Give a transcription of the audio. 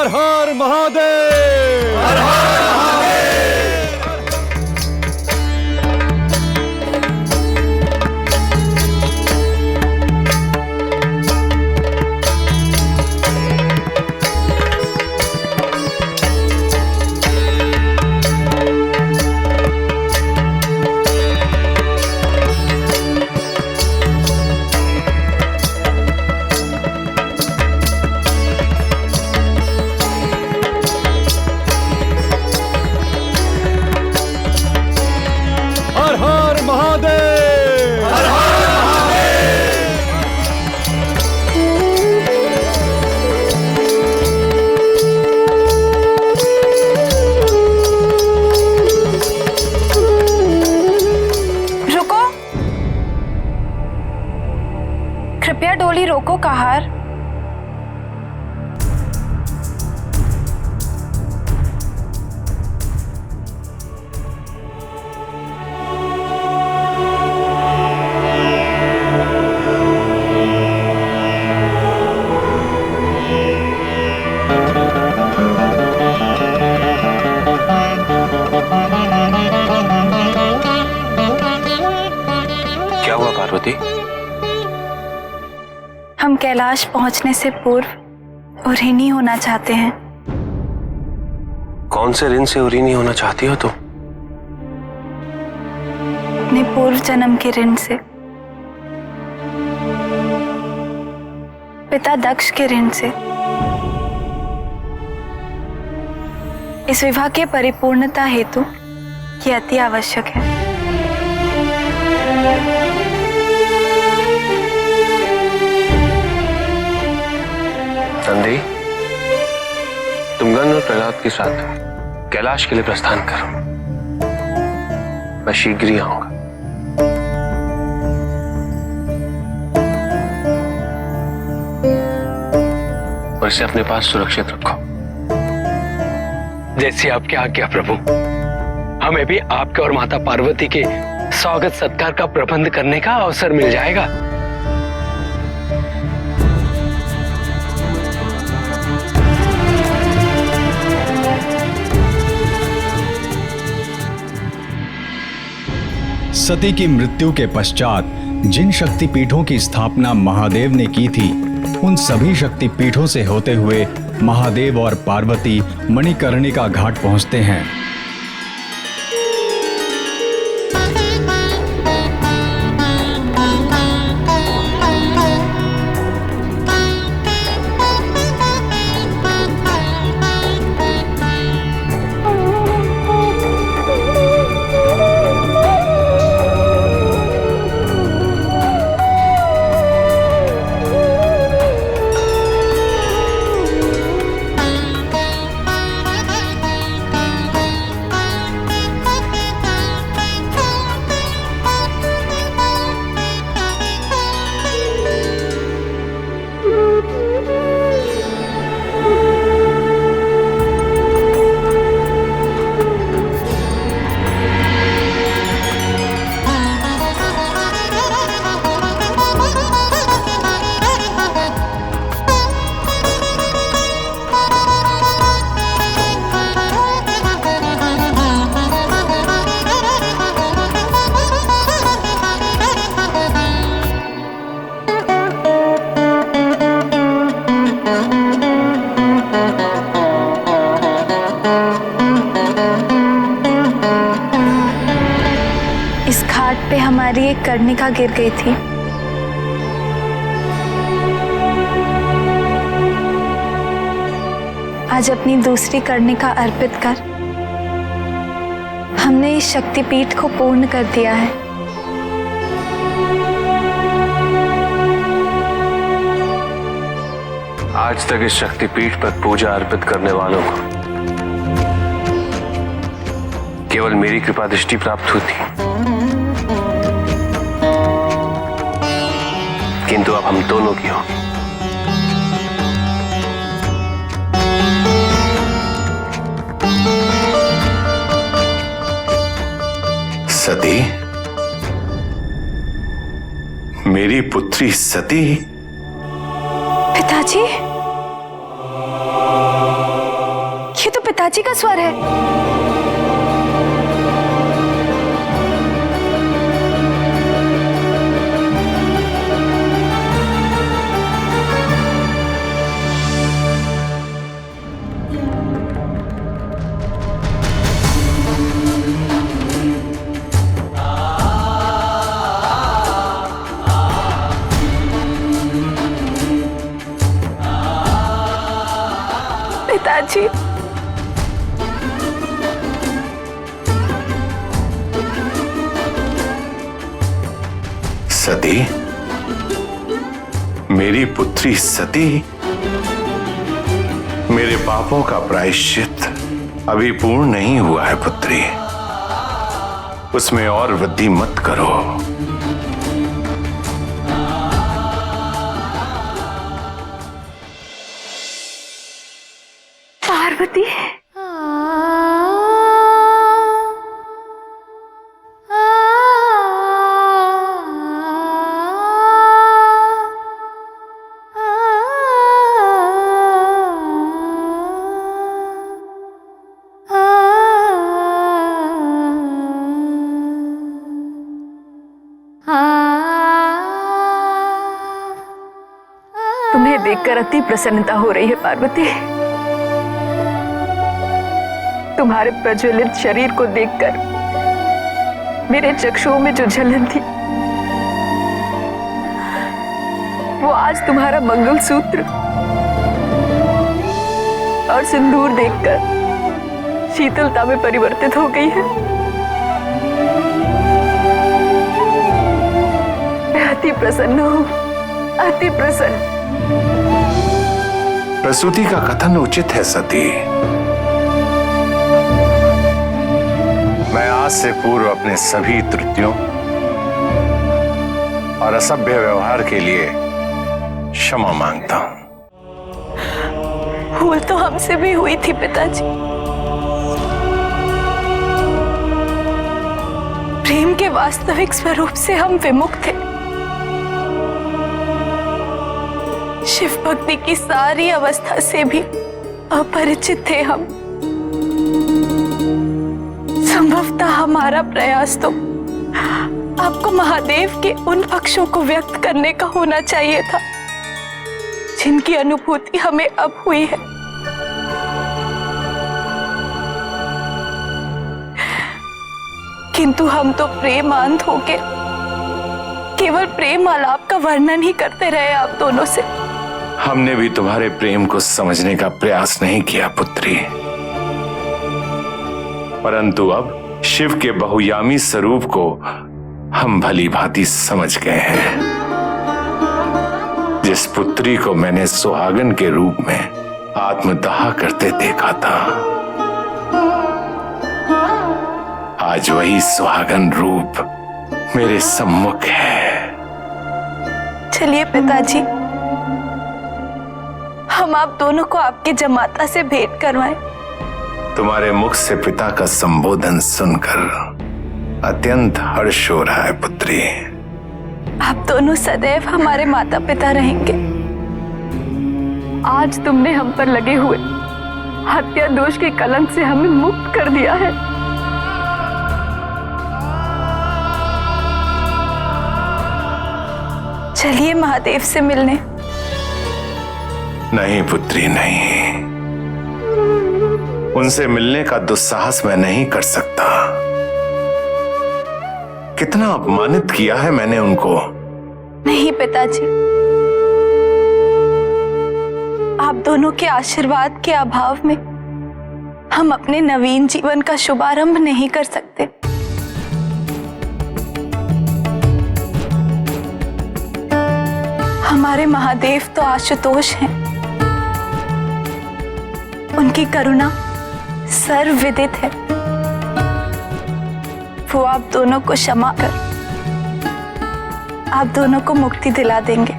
हर हर महादेव, हर हर कृपया डोली रोको कहार। क्या हुआ पार्वती? हम कैलाश पहुंचने से पूर्व उऋणी होना चाहते हैं। कौन से ऋण से उऋणी होना चाहती हो तुम? अपने पूर्व जन्म के ऋण से, पिता दक्ष के ऋण से। इस विवाह के परिपूर्णता हेतु ये अति आवश्यक है। नंदी, तुम गण और प्रहलाद के साथ कैलाश के लिए प्रस्थान करो। मैं शीघ्र ही आऊंगा। और इसे अपने पास सुरक्षित रखो। जैसी आपकी आज्ञा प्रभु। हमें भी आपके और माता पार्वती के स्वागत सत्कार का प्रबंध करने का अवसर मिल जाएगा। सती की मृत्यु के पश्चात जिन शक्तिपीठों की स्थापना महादेव ने की थी, उन सभी शक्तिपीठों से होते हुए महादेव और पार्वती मणिकर्णिका घाट पहुंचते हैं। इस घाट पे हमारी एक कर्णिका गिर गई थी। आज अपनी दूसरी कर्णिका अर्पित कर हमने इस शक्तिपीठ को पूर्ण कर दिया है। आज तक इस शक्तिपीठ पर पूजा अर्पित करने वालों को केवल मेरी कृपा दृष्टि प्राप्त हुई थी, किंतु अब हम दोनों की होगी। सती, मेरी पुत्री सती। पिताजी, पिताजी का स्वर है। पिताजी, सती, मेरी पुत्री सती, मेरे पापों का प्रायश्चित अभी पूर्ण नहीं हुआ है पुत्री, उसमें और वृद्धि मत करो। पार्वती, तुम्हें देखकर अति प्रसन्नता हो रही है पार्वती। तुम्हारे प्रज्वलित शरीर को देखकर मेरे चक्षुओं में जो जलन थी, वो आज तुम्हारा मंगलसूत्र और सिंदूर देखकर शीतलता में परिवर्तित हो गई है। मैं अति प्रसन्न हूँ, अति प्रसन्न। प्रसूति का कथन उचित है सती। मैं आज से पूर्व अपने सभी त्रुटियों और असभ्य व्यवहार के लिए क्षमा मांगता हूं। भूल तो हमसे भी हुई थी पिताजी। प्रेम के वास्तविक स्वरूप से हम विमुख थे। शिव भक्ति की सारी अवस्था से भी अपरिचित थे हम। संभवतः हमारा प्रयास तो आपको महादेव के उन पक्षों को व्यक्त करने का होना चाहिए था जिनकी अनुभूति हमें अब हुई है। किंतु हम तो प्रेमांध होके केवल प्रेम आलाप का वर्णन ही करते रहे आप दोनों से। हमने भी तुम्हारे प्रेम को समझने का प्रयास नहीं किया पुत्री, परंतु अब शिव के बहुयामी स्वरूप को हम भली भांति समझ गए हैं। जिस पुत्री को मैंने सुहागन के रूप में आत्मदाह करते देखा था, आज वही सुहागन रूप मेरे सम्मुख है। चलिए पिताजी, हम आप दोनों को आपके जमाता से भेंट करवाएं। तुम्हारे मुख से पिता का संबोधन सुनकर अत्यंत हर्ष हो रहा है पुत्री। आप दोनों सदैव हमारे माता पिता रहेंगे। आज तुमने हम पर लगे हुए हत्या दोष के कलंक से हमें मुक्त कर दिया है। चलिए महादेव से मिलने। नहीं पुत्री नहीं, उनसे मिलने का दुस्साहस मैं नहीं कर सकता। कितना अपमानित किया है मैंने उनको। नहीं पिताजी, आप दोनों के आशीर्वाद के अभाव में हम अपने नवीन जीवन का शुभारंभ नहीं कर सकते। हमारे महादेव तो आशुतोष हैं। उनकी करुणा सर्वविदित है। वो आप दोनों को क्षमा कर आप दोनों को मुक्ति दिला देंगे।